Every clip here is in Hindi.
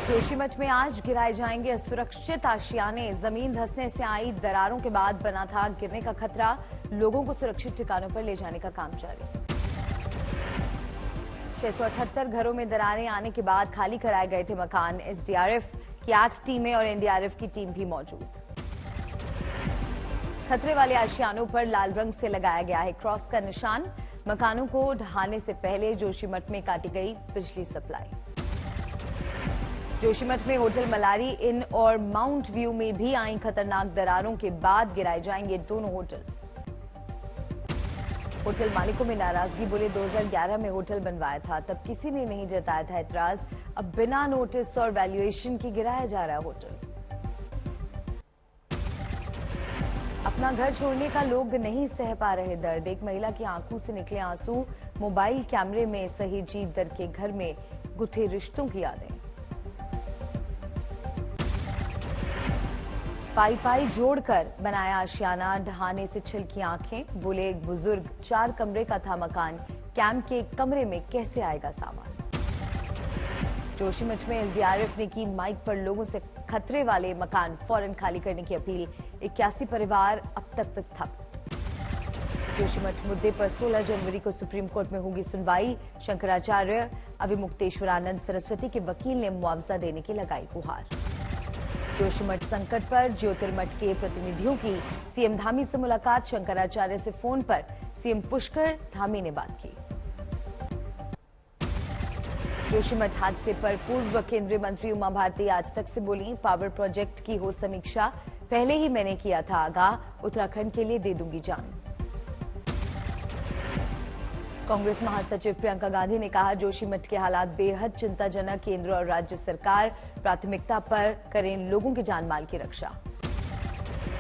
जोशीमठ में आज गिराए जाएंगे असुरक्षित आशियाने। जमीन धंसने से आई दरारों के बाद बना था गिरने का खतरा। लोगों को सुरक्षित ठिकानों पर ले जाने का काम जारी। 678 घरों में दरारें आने के बाद खाली कराए गए थे मकान। एसडीआरएफ की 8 टीमें और एनडीआरएफ की टीम भी मौजूद। खतरे वाले आशियानों पर लाल रंग से लगाया गया है क्रॉस का निशान। मकानों को ढहाने से पहले जोशीमठ में काटी गई बिजली सप्लाई। जोशीमठ में होटल मलारी इन और माउंट व्यू में भी आई खतरनाक दरारों के बाद गिराए जाएंगे दोनों होटल। होटल मालिकों में नाराजगी, बोले 2011 में होटल बनवाया था, तब किसी ने नहीं जताया था एतराज। अब बिना नोटिस और वैल्यूएशन के गिराया जा रहा है होटल। अपना घर छोड़ने का लोग नहीं सह पा रहे दर्द। एक महिला की आंखों से निकले आंसू। मोबाइल कैमरे में सही जीत दर के घर में गुथे रिश्तों की यादें। पाई पाई जोड़कर बनाया आशियाना, ढहाने से छिलकी आंखें। बोले एक बुजुर्ग, 4 कमरे का था मकान, कैंप के एक कमरे में कैसे आएगा सामान। जोशीमठ में एसडीआरएफ ने की माइक पर लोगों से खतरे वाले मकान फौरन खाली करने की अपील। 81 परिवार अब तक विस्थापित। जोशीमठ मुद्दे पर 16 जनवरी को सुप्रीम कोर्ट में होगी सुनवाई। शंकराचार्य अभिमुक्तेश्वरानंद सरस्वती के वकील ने मुआवजा देने की लगाई गुहार। जोशीमठ संकट पर ज्योतिर्मठ के प्रतिनिधियों की सीएम धामी से मुलाकात। शंकराचार्य से फोन पर सीएम पुष्कर धामी ने बात की। जोशीमठ हादसे पर पूर्व केंद्रीय मंत्री उमा भारती आज तक से बोली, पावर प्रोजेक्ट की हो समीक्षा, पहले ही मैंने किया था आगाह, उत्तराखंड के लिए दे दूंगी जान। कांग्रेस महासचिव प्रियंका गांधी ने कहा, जोशीमठ के हालात बेहद चिंताजनक, केंद्र और राज्य सरकार प्राथमिकता पर करें लोगों की जान माल की रक्षा।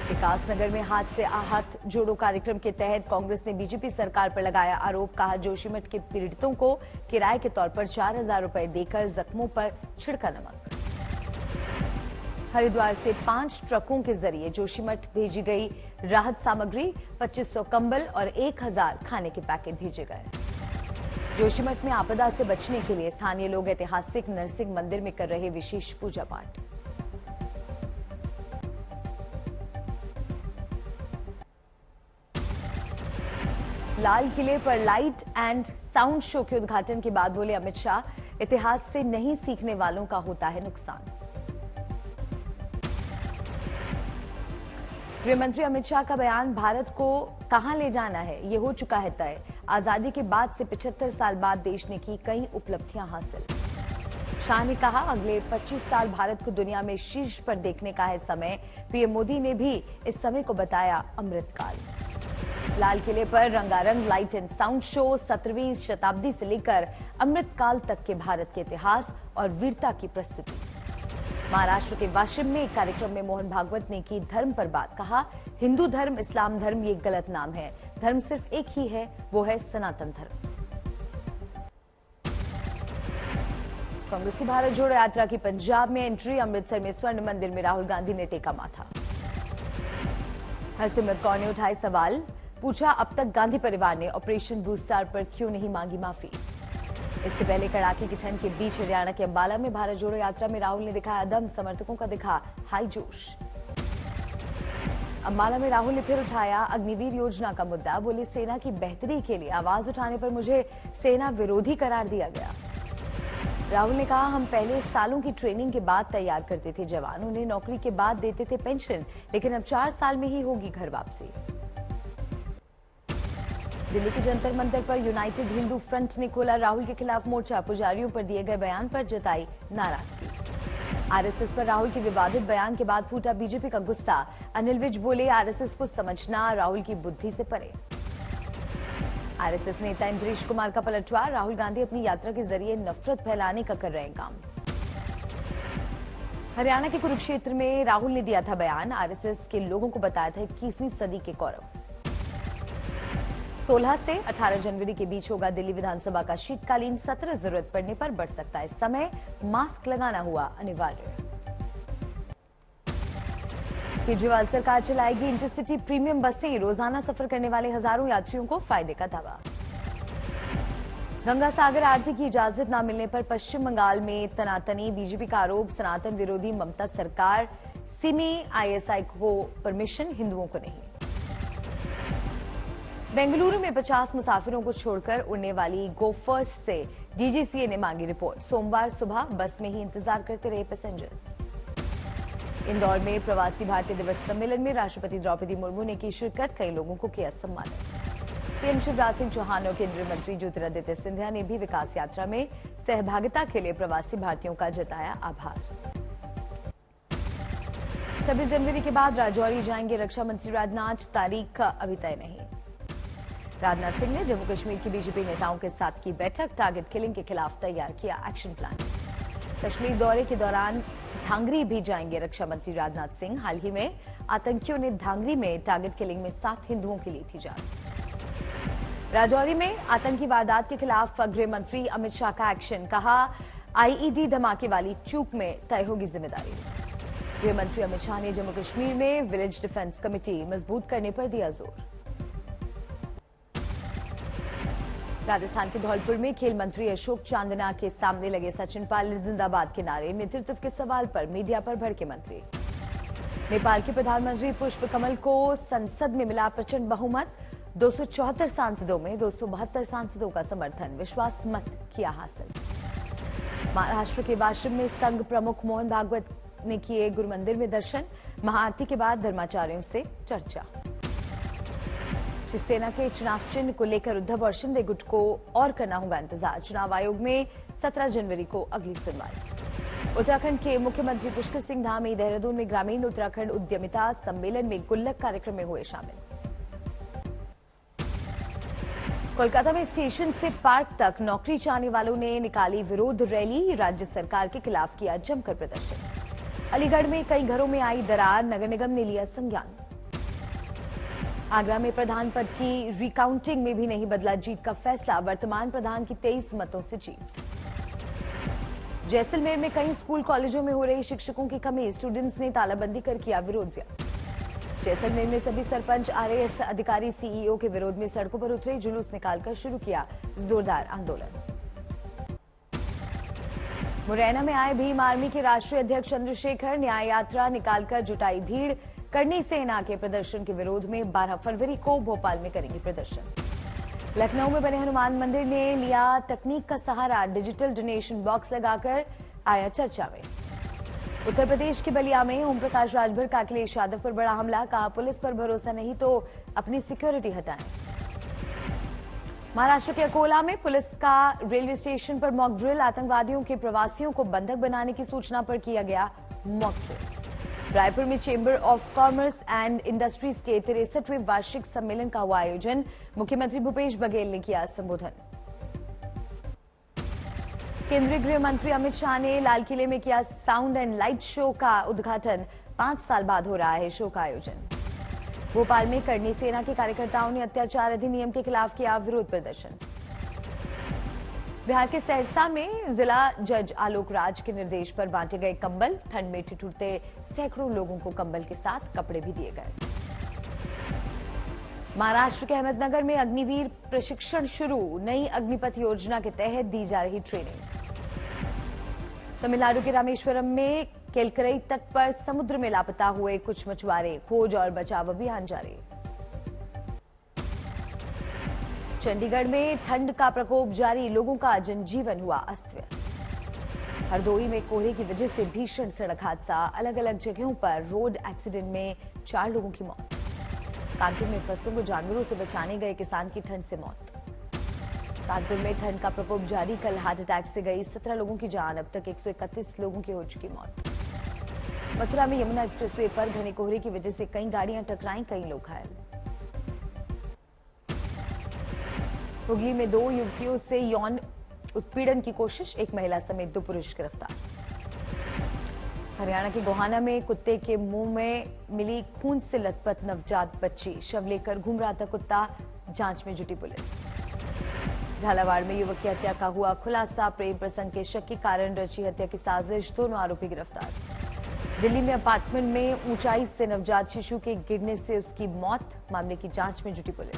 विकासनगर में हाथ से आहत जोड़ो कार्यक्रम के तहत कांग्रेस ने बीजेपी सरकार पर लगाया आरोप। कहा, जोशीमठ के पीड़ितों को किराए के तौर पर 4000 रुपए देकर जख्मों पर छिड़का नमक। हरिद्वार से 5 ट्रकों के जरिए जोशीमठ भेजी गई राहत सामग्री। 2500 कंबल और 1000 खाने के पैकेट भेजे गए। जोशीमठ में आपदा से बचने के लिए स्थानीय लोग ऐतिहासिक नरसिंह मंदिर में कर रहे विशेष पूजा पाठ। लाल किले पर लाइट एंड साउंड शो के उद्घाटन के बाद बोले अमित शाह, इतिहास से नहीं सीखने वालों का होता है नुकसान। गृहमंत्री अमित शाह का बयान, भारत को कहां ले जाना है ये हो चुका है तय। आजादी के बाद से 75 साल बाद देश ने की कई उपलब्धियां हासिल। शाह ने कहा, अगले 25 साल भारत को दुनिया में शीर्ष पर देखने का है समय। पीएम मोदी ने भी इस समय को बताया अमृतकाल। लाल किले पर रंगारंग लाइट एंड साउंड शो। 17वीं शताब्दी से लेकर अमृतकाल तक के भारत के इतिहास और वीरता की प्रस्तुति। महाराष्ट्र के वाशिम में एक कार्यक्रम में मोहन भागवत ने की धर्म पर बात। कहा, हिंदू धर्म, इस्लाम धर्म ये गलत नाम है, धर्म सिर्फ एक ही है, वो है सनातन धर्म। कांग्रेस की भारत जोड़ो यात्रा की पंजाब में एंट्री। अमृतसर में स्वर्ण मंदिर में राहुल गांधी ने टेका माथा। हरसिमरत कौर ने उठाए सवाल, पूछा अब तक गांधी परिवार ने ऑपरेशन ब्लू स्टार पर क्यों नहीं मांगी माफी। इससे पहले कड़ाके की ठंड के बीच हरियाणा के अंबाला में भारत जोड़ो यात्रा में राहुल ने दिखाया दम, समर्थकों का दिखा हाई जोश। अंबाला में राहुल ने फिर उठाया अग्निवीर योजना का मुद्दा। बोले, सेना की बेहतरी के लिए आवाज उठाने पर मुझे सेना विरोधी करार दिया गया। राहुल ने कहा, हम पहले सालों की ट्रेनिंग के बाद तैयार करते थे जवान, उन्हें नौकरी के बाद देते थे पेंशन, लेकिन अब 4 साल में ही होगी घर वापसी। दिल्ली के जंतर मंतर पर यूनाइटेड हिंदू फ्रंट ने खोला राहुल के खिलाफ मोर्चा। पुजारियों पर दिए गए बयान पर जताई नाराजगी। आरएसएस पर राहुल के विवादित बयान के बाद फूटा बीजेपी का गुस्सा। अनिल विज बोले, आरएसएस को समझना राहुल की बुद्धि से परे। आरएसएस नेता इंद्रेश कुमार का पलटवार। राहुल गांधी अपनी यात्रा के जरिए नफरत फैलाने का कर रहे हैं काम। हरियाणा के कुरुक्षेत्र में राहुल ने दिया था बयान। आरएसएस के लोगों को बताया था 21वीं सदी के कौरव। 16 से 18 जनवरी के बीच होगा दिल्ली विधानसभा का शीतकालीन सत्र। जरूरत पड़ने पर बढ़ सकता है समय, मास्क लगाना हुआ अनिवार्य। केजरीवाल सरकार चलाएगी इंटरसिटी प्रीमियम बसें। रोजाना सफर करने वाले हजारों यात्रियों को फायदे का दावा। गंगा सागर आरती की इजाजत न मिलने पर पश्चिम बंगाल में तनातनी, बीजेपी का आरोप, सनातन विरोधी ममता सरकार, सिमी आईएसआई को परमिशन, हिंदुओं को नहीं। बेंगलुरु में 50 मुसाफिरों को छोड़कर उड़ने वाली गो फर्स्ट से डीजीसीए ने मांगी रिपोर्ट। सोमवार सुबह बस में ही इंतजार करते रहे पैसेंजर्स। इंदौर में प्रवासी भारतीय दिवस सम्मेलन में राष्ट्रपति द्रौपदी मुर्मू ने की शिरकत, कई लोगों को किया सम्मानित। सीएम शिवराज सिंह चौहान और केंद्रीय मंत्री ज्योतिरादित्य सिंधिया ने भी विकास यात्रा में सहभागिता के लिए प्रवासी भारतीयों का जताया आभार। 26 जनवरी के बाद राजौरी जाएंगे रक्षा मंत्री राजनाथ, तारीख का अभी तय नहीं। राजनाथ सिंह ने जम्मू कश्मीर की बीजेपी नेताओं के साथ की बैठक, टारगेट किलिंग के खिलाफ तैयार किया एक्शन प्लान। कश्मीर दौरे के दौरान धांगरी भी जाएंगे रक्षा मंत्री राजनाथ सिंह। हाल ही में आतंकियों ने धांगरी में टारगेट किलिंग में 7 हिंदुओं की ली थी जान। राजौरी में आतंकी वारदात के खिलाफ गृह मंत्री अमित शाह का एक्शन, कहा आईईडी धमाके वाली चूक में तय होगी जिम्मेदारी। गृह मंत्री अमित शाह ने जम्मू कश्मीर में विलेज डिफेंस कमेटी मजबूत करने पर दिया जोर। राजस्थान के धौलपुर में खेल मंत्री अशोक चांदना के सामने लगे सचिन पायलट जिंदाबाद के नारे, नेतृत्व के सवाल पर मीडिया पर भड़के मंत्री। नेपाल के प्रधानमंत्री पुष्प कमल को संसद में मिला प्रचंड बहुमत, 274 सांसदों में 272 सांसदों का समर्थन, विश्वास मत किया हासिल। महाराष्ट्र के वाशिम में संघ प्रमुख मोहन भागवत ने किए गुरु मंदिर में दर्शन, महाआरती के बाद धर्माचार्यों से चर्चा। शिवसेना के चुनाव चिन्ह को लेकर उद्धव और शिंदे गुट को और करना होगा इंतजार। चुनाव आयोग में 17 जनवरी को अगली सुनवाई। उत्तराखंड के मुख्यमंत्री पुष्कर सिंह धामी देहरादून में ग्रामीण उत्तराखंड उद्यमिता सम्मेलन में गुल्लक कार्यक्रम में हुए शामिल। कोलकाता में स्टेशन से पार्क तक नौकरी चाहने वालों ने निकाली विरोध रैली, राज्य सरकार के खिलाफ किया जमकर प्रदर्शन। अलीगढ़ में कई घरों में आई दरार, नगर निगम ने लिया संज्ञान। आगरा में प्रधान पद की रिकाउंटिंग में भी नहीं बदला जीत का फैसला, वर्तमान प्रधान की 23 मतों से जीत। जैसलमेर में कई स्कूल कॉलेजों में हो रही शिक्षकों की कमी, स्टूडेंट्स ने तालाबंदी कर किया विरोध व्यक्त। जैसलमेर में सभी सरपंच, आरएएस अधिकारी सीईओ के विरोध में सड़कों पर उतरे, जुलूस निकालकर शुरू किया जोरदार आंदोलन। मुरैना में आए भीम आर्मी के राष्ट्रीय अध्यक्ष चंद्रशेखर, न्याय यात्रा निकालकर जुटाई भीड़, करनी सेना के प्रदर्शन के विरोध में 12 फरवरी को भोपाल में करेंगे प्रदर्शन। लखनऊ में बने हनुमान मंदिर ने लिया तकनीक का सहारा, डिजिटल डोनेशन बॉक्स लगाकर आया चर्चा में। उत्तर प्रदेश के बलिया में ओम प्रकाश राजभर का अखिलेश यादव पर बड़ा हमला, कहा पुलिस पर भरोसा नहीं तो अपनी सिक्योरिटी हटाएं। महाराष्ट्र के अकोला में पुलिस का रेलवे स्टेशन पर मॉक ड्रिल, आतंकवादियों के प्रवासियों को बंधक बनाने की सूचना पर किया गया मॉक ड्रिल। रायपुर में chamber of commerce and industries के 63वें वार्षिक सम्मेलन का हुआ आयोजन, मुख्यमंत्री भूपेश बघेल ने किया संबोधन। केंद्रीय गृह मंत्री अमित शाह ने लाल किले में किया साउंड एंड लाइट शो का उद्घाटन, 5 साल बाद हो रहा है शो का आयोजन। भोपाल में करनी सेना के कार्यकर्ताओं ने अत्याचार अधिनियम के खिलाफ किया विरोध प्रदर्शन। बिहार के सहरसा में जिला जज आलोक राज के निर्देश पर बांटे गए कंबल, ठंड में ठिठुरते सैकड़ों लोगों को कंबल के साथ कपड़े भी दिए गए। महाराष्ट्र के अहमदनगर में अग्निवीर प्रशिक्षण शुरू, नई अग्निपथ योजना के तहत दी जा रही ट्रेनिंग। तमिलनाडु के रामेश्वरम में केलकरई तट पर समुद्र में लापता हुए कुछ मछुआरे, खोज और बचाव अभियान जारी। चंडीगढ़ में ठंड का प्रकोप जारी, लोगों का जनजीवन हुआ अस्त व्यस्त। हरदोई में कोहरे की वजह से भीषण सड़क हादसा, अलग अलग जगहों पर रोड एक्सीडेंट में 4 लोगों की मौत। कानपुर में फसलों को जानवरों से बचाने गए किसान की ठंड से मौत। कानपुर में ठंड का प्रकोप जारी, कल हार्ट अटैक से गई 17 लोगों की जान, अब तक 131 लोगों की हो चुकी मौत। मथुरा में यमुना एक्सप्रेसवे पर घने कोहरे की वजह से कई गाड़ियां टकराई, कई लोग घायल। हुगली में 2 युवतियों से यौन उत्पीड़न की कोशिश, एक महिला समेत 2 पुरुष गिरफ्तार। हरियाणा के गोहाना में कुत्ते के मुंह में मिली खून से लथपथ नवजात बच्ची, शव लेकर घूम रहा था कुत्ता, जांच में जुटी पुलिस। झालावाड़ में युवक की हत्या का हुआ खुलासा, प्रेम प्रसंग के शक के कारण रची हत्या की साजिश, दोनों आरोपी गिरफ्तार। दिल्ली में अपार्टमेंट में ऊंचाई से नवजात शिशु के गिरने से उसकी मौत, मामले की जांच में जुटी पुलिस।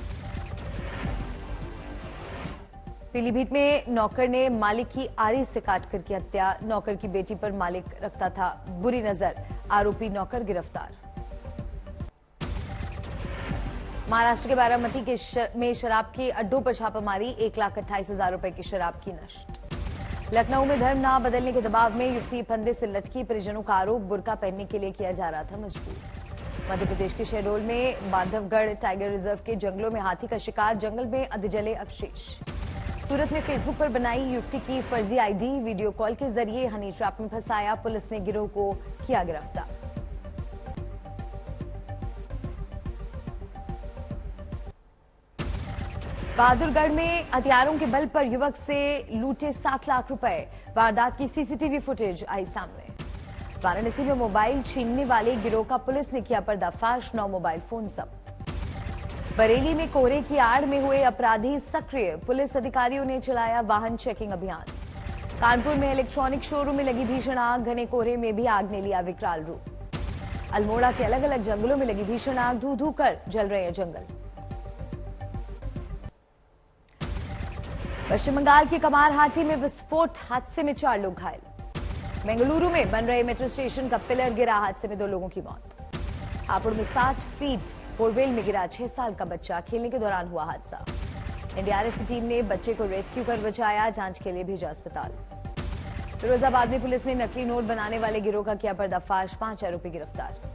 पीलीभीत में नौकर ने मालिक की आरी से काटकर की हत्या। नौकर की बेटी पर मालिक रखता था बुरी नजर। आरोपी नौकर गिरफ्तार। महाराष्ट्र के बारामती में शराब के अड्डों पर छापामारी। 1,28,000 रुपए की शराब की नष्ट। लखनऊ में धर्म ना बदलने के दबाव में युवती फंदे से लटकी। परिजनों का आरोप बुर्का पहनने के लिए किया जा रहा था मजबूर। मध्य प्रदेश के शहडोल में बांधवगढ़ टाइगर रिजर्व के जंगलों में हाथी का शिकार। जंगल में अधजले अवशेष। सूरत में फेसबुक पर बनाई युवती की फर्जी आईडी। वीडियो कॉल के जरिए हनी ट्रैप में फंसाया। पुलिस ने गिरोह को किया गिरफ्तार। बहादुरगढ़ में हथियारों के बल पर युवक से लूटे 7 लाख रुपए। वारदात की सीसीटीवी फुटेज आई सामने। वाराणसी में मोबाइल छीनने वाले गिरोह का पुलिस ने किया पर्दाफाश। 9 मोबाइल फोन जब्त। बरेली में कोहरे की आड़ में हुए अपराधी सक्रिय। पुलिस अधिकारियों ने चलाया वाहन चेकिंग अभियान। कानपुर में इलेक्ट्रॉनिक शोरूम में लगी भीषण आग। घने कोहरे में भी आग ने लिया विकराल रूप। अल्मोड़ा के अलग अलग जंगलों में लगी भीषण आग। धू धू कर जल रहे हैं जंगल। पश्चिम बंगाल के कमारहाटी में विस्फोट। हादसे में 4 लोग घायल। बेंगलुरु में बन रहे मेट्रो स्टेशन का पिलर गिरा। हादसे में 2 लोगों की मौत। हापुड़ में 60 फीट बोरवेल में गिरा 6 साल का बच्चा। खेलने के दौरान हुआ हादसा। एनडीआरएफ की टीम ने बच्चे को रेस्क्यू कर बचाया। जांच के लिए भेजा अस्पताल। फिरोजाबाद में पुलिस ने नकली नोट बनाने वाले गिरोह का किया पर्दाफाश। 5 आरोपी गिरफ्तार।